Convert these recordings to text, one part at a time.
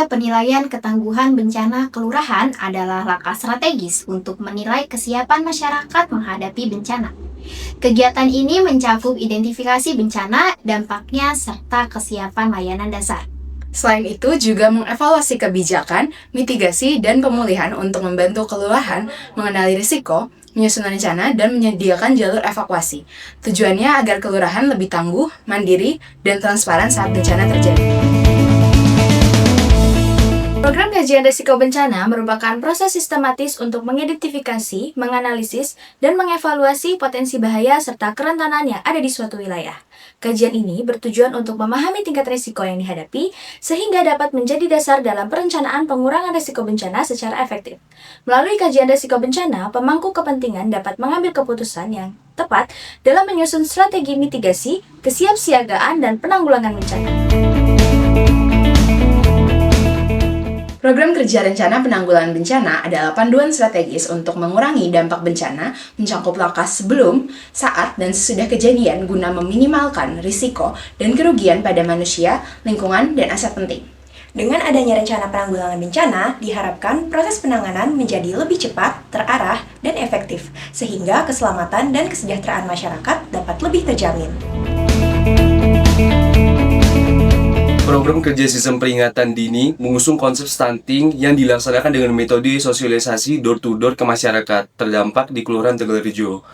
penilaian ketangguhan bencana kelurahan adalah langkah strategis untuk menilai kesiapan masyarakat menghadapi bencana. Kegiatan ini mencakup identifikasi bencana, dampaknya, serta kesiapan layanan dasar. Selain itu juga mengevaluasi kebijakan, mitigasi, dan pemulihan untuk membantu kelurahan mengenali risiko, menyusun rencana, dan menyediakan jalur evakuasi. Tujuannya agar kelurahan lebih tangguh, mandiri, dan transparan saat bencana terjadi. Program kajian risiko bencana merupakan proses sistematis untuk mengidentifikasi, menganalisis, dan mengevaluasi potensi bahaya serta kerentanan yang ada di suatu wilayah. Kajian ini bertujuan untuk memahami tingkat risiko yang dihadapi, sehingga dapat menjadi dasar dalam perencanaan pengurangan risiko bencana secara efektif. Melalui kajian risiko bencana, pemangku kepentingan dapat mengambil keputusan yang tepat dalam menyusun strategi mitigasi, kesiapsiagaan, dan penanggulangan bencana. Program Kerja Rencana Penanggulangan Bencana adalah panduan strategis untuk mengurangi dampak bencana, mencakup langkah sebelum, saat, dan sesudah kejadian guna meminimalkan risiko dan kerugian pada manusia, lingkungan, dan aset penting. Dengan adanya rencana penanggulangan bencana, diharapkan proses penanganan menjadi lebih cepat, terarah, dan efektif, sehingga keselamatan dan kesejahteraan masyarakat dapat lebih terjamin. Program kerja sistem peringatan dini mengusung konsep stunting yang dilaksanakan dengan metode sosialisasi door-to-door ke masyarakat terdampak di Kelurahan Tegalrejo.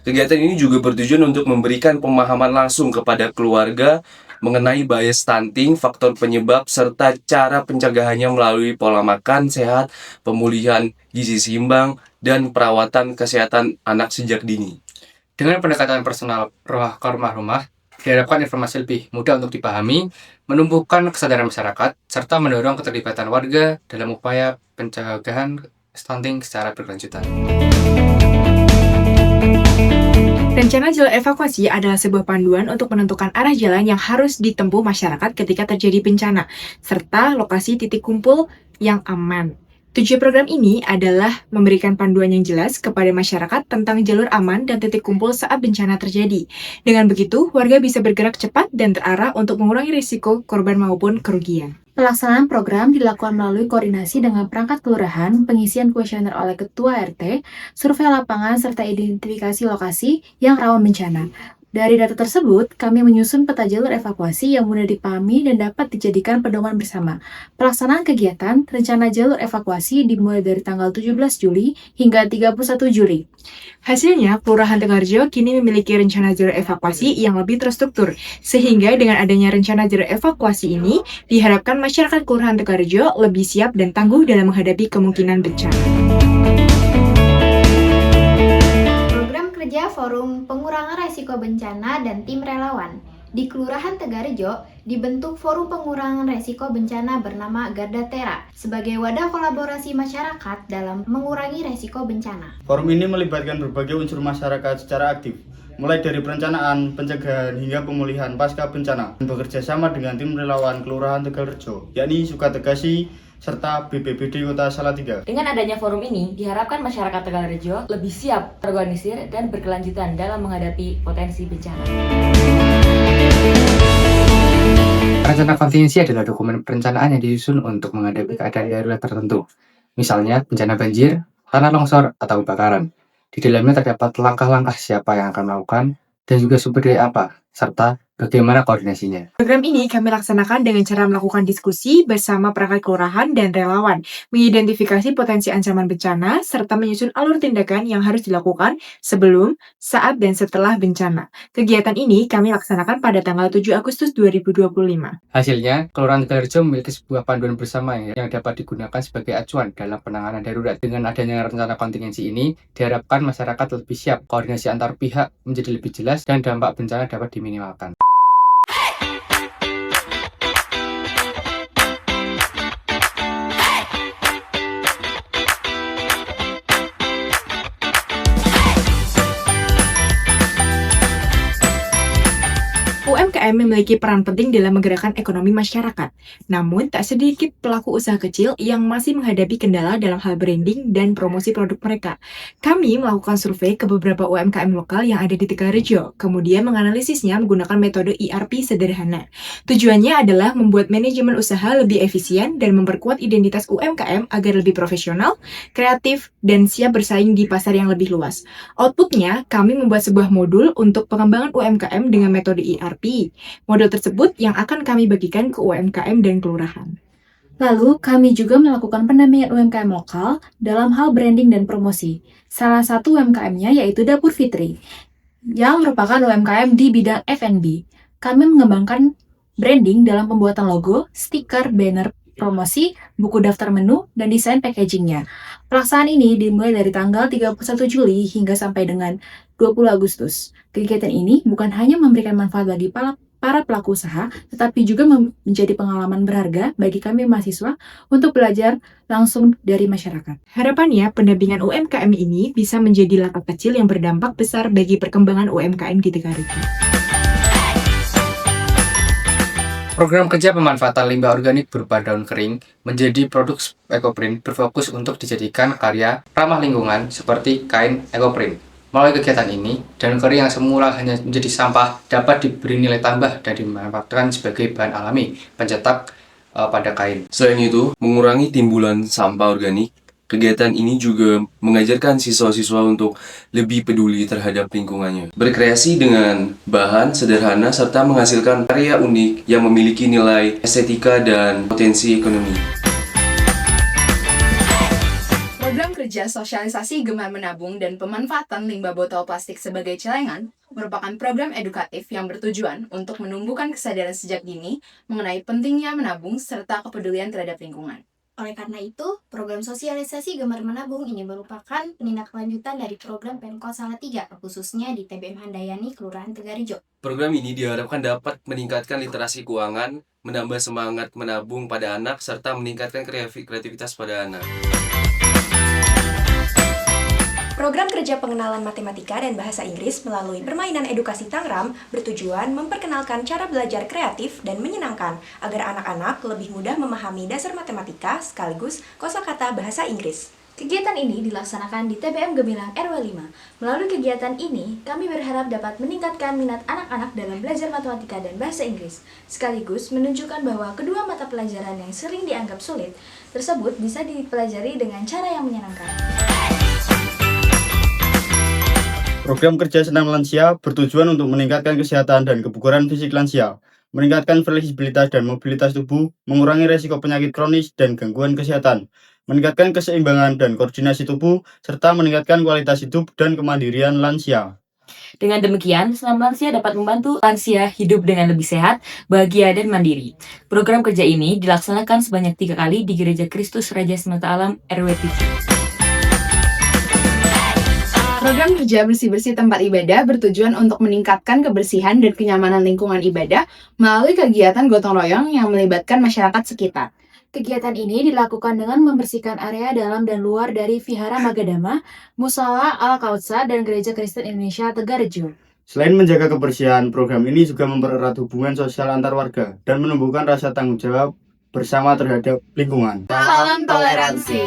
Kegiatan ini juga bertujuan untuk memberikan pemahaman langsung kepada keluarga mengenai bahaya stunting, faktor penyebab, serta cara pencegahannya melalui pola makan sehat, pemulihan gizi seimbang, dan perawatan kesehatan anak sejak dini. Dengan pendekatan personal ke rumah-rumah, diharapkan informasi lebih mudah untuk dipahami, menumbuhkan kesadaran masyarakat, serta mendorong keterlibatan warga dalam upaya pencegahan stunting secara berkelanjutan. Rencana jalur evakuasi adalah sebuah panduan untuk menentukan arah jalan yang harus ditempuh masyarakat ketika terjadi bencana, serta lokasi titik kumpul yang aman. Tujuan program ini adalah memberikan panduan yang jelas kepada masyarakat tentang jalur aman dan titik kumpul saat bencana terjadi. Dengan begitu, warga bisa bergerak cepat dan terarah untuk mengurangi risiko korban maupun kerugian. Pelaksanaan program dilakukan melalui koordinasi dengan perangkat kelurahan, pengisian kuesioner oleh ketua RT, survei lapangan, serta identifikasi lokasi yang rawan bencana. Dari data tersebut, kami menyusun peta jalur evakuasi yang mudah dipahami dan dapat dijadikan pedoman bersama. Pelaksanaan kegiatan, rencana jalur evakuasi dimulai dari tanggal 17 Juli hingga 31 Juli. Hasilnya, Kelurahan Tegalrejo kini memiliki rencana jalur evakuasi yang lebih terstruktur, sehingga dengan adanya rencana jalur evakuasi ini, diharapkan masyarakat Kelurahan Tegalrejo lebih siap dan tangguh dalam menghadapi kemungkinan bencana. Kerja Forum Pengurangan Resiko Bencana dan Tim Relawan. Di Kelurahan Tegalrejo dibentuk Forum Pengurangan Resiko Bencana bernama Garda Terra sebagai wadah kolaborasi masyarakat dalam mengurangi resiko bencana. Forum ini melibatkan berbagai unsur masyarakat secara aktif, mulai dari perencanaan, pencegahan, hingga pemulihan pasca bencana, dan bekerja sama dengan tim relawan Kelurahan Tegalrejo, yakni Sukategasi, serta BPBD Kota Salatiga. Dengan adanya forum ini, diharapkan masyarakat Tegalrejo lebih siap, terorganisir, dan berkelanjutan dalam menghadapi potensi bencana. Rencana kontingensi adalah dokumen perencanaan yang disusun untuk menghadapi keadaan darurat tertentu, misalnya bencana banjir, tanah longsor, atau kebakaran. Di dalamnya terdapat langkah-langkah siapa yang akan melakukan, dan juga sumber daya apa, serta bagaimana koordinasinya. Program ini kami laksanakan dengan cara melakukan diskusi bersama perangkat kelurahan dan relawan, mengidentifikasi potensi ancaman bencana, serta menyusun alur tindakan yang harus dilakukan sebelum, saat, dan setelah bencana. Kegiatan ini kami laksanakan pada tanggal 7 Agustus 2025. Hasilnya, Kelurahan Tegalrejo memiliki sebuah panduan bersama yang dapat digunakan sebagai acuan dalam penanganan darurat. Dengan adanya rencana kontingensi ini, diharapkan masyarakat lebih siap, koordinasi antar pihak menjadi lebih jelas, dan dampak bencana dapat diminimalkan. UMKM memiliki peran penting dalam menggerakkan ekonomi masyarakat. Namun, tak sedikit pelaku usaha kecil yang masih menghadapi kendala dalam hal branding dan promosi produk mereka. Kami melakukan survei ke beberapa UMKM lokal yang ada di Tegalrejo, kemudian menganalisisnya menggunakan metode ERP sederhana. Tujuannya adalah membuat manajemen usaha lebih efisien dan memperkuat identitas UMKM agar lebih profesional, kreatif, dan siap bersaing di pasar yang lebih luas. Outputnya, kami membuat sebuah modul untuk pengembangan UMKM dengan metode ERP. Modul tersebut yang akan kami bagikan ke UMKM dan kelurahan. Lalu, kami juga melakukan pendampingan UMKM lokal dalam hal branding dan promosi. Salah satu UMKM-nya yaitu Dapur Fitri, yang merupakan UMKM di bidang F&B. Kami mengembangkan branding dalam pembuatan logo, stiker, banner, promosi, buku daftar menu, dan desain packagingnya. Pelaksanaan ini dimulai dari tanggal 31 Juli hingga sampai dengan 20 Agustus. Kegiatan ini bukan hanya memberikan manfaat bagi para pelaku usaha, tetapi juga menjadi pengalaman berharga bagi kami mahasiswa untuk belajar langsung dari masyarakat. Harapannya, pendampingan UMKM ini bisa menjadi langkah kecil yang berdampak besar bagi perkembangan UMKM di Tegalrejo. Program kerja pemanfaatan limbah organik berupa daun kering menjadi produk ekoprint berfokus untuk dijadikan karya ramah lingkungan seperti kain ekoprint. Melalui kegiatan ini, daun kering yang semula hanya menjadi sampah dapat diberi nilai tambah dan dimanfaatkan sebagai bahan alami pencetak pada kain. Selain itu, mengurangi timbulan sampah organik, kegiatan ini juga mengajarkan siswa-siswa untuk lebih peduli terhadap lingkungannya. Berkreasi dengan bahan sederhana serta menghasilkan karya unik yang memiliki nilai estetika dan potensi ekonomi. Program kerja sosialisasi gemar menabung dan pemanfaatan limbah botol plastik sebagai celengan merupakan program edukatif yang bertujuan untuk menumbuhkan kesadaran sejak dini mengenai pentingnya menabung serta kepedulian terhadap lingkungan. Oleh karena itu, program sosialisasi Gemar Menabung ini merupakan penindaklanjutan dari program Pemkot Salatiga, khususnya di TBM Handayani, Kelurahan Tegalrejo. Program ini diharapkan dapat meningkatkan literasi keuangan, menambah semangat menabung pada anak, serta meningkatkan kreativitas pada anak. Program kerja pengenalan matematika dan bahasa Inggris melalui permainan edukasi Tangram bertujuan memperkenalkan cara belajar kreatif dan menyenangkan agar anak-anak lebih mudah memahami dasar matematika sekaligus kosakata bahasa Inggris. Kegiatan ini dilaksanakan di TBM Gemilang RW 5. Melalui kegiatan ini, kami berharap dapat meningkatkan minat anak-anak dalam belajar matematika dan bahasa Inggris, sekaligus menunjukkan bahwa kedua mata pelajaran yang sering dianggap sulit tersebut bisa dipelajari dengan cara yang menyenangkan. Program kerja senam lansia bertujuan untuk meningkatkan kesehatan dan kebugaran fisik lansia, meningkatkan fleksibilitas dan mobilitas tubuh, mengurangi resiko penyakit kronis dan gangguan kesehatan, meningkatkan keseimbangan dan koordinasi tubuh, serta meningkatkan kualitas hidup dan kemandirian lansia. Dengan demikian, senam lansia dapat membantu lansia hidup dengan lebih sehat, bahagia, dan mandiri. Program kerja ini dilaksanakan sebanyak 3 kali di Gereja Kristus Raja Semesta Alam RW 7. Program kerja bersih-bersih tempat ibadah bertujuan untuk meningkatkan kebersihan dan kenyamanan lingkungan ibadah melalui kegiatan gotong royong yang melibatkan masyarakat sekitar. Kegiatan ini dilakukan dengan membersihkan area dalam dan luar dari Vihara Magadama, Musala Al-Kautsa, dan Gereja Kristen Indonesia Tegalrejo. Selain menjaga kebersihan, program ini juga mempererat hubungan sosial antar warga dan menumbuhkan rasa tanggung jawab bersama terhadap lingkungan. Salam toleransi.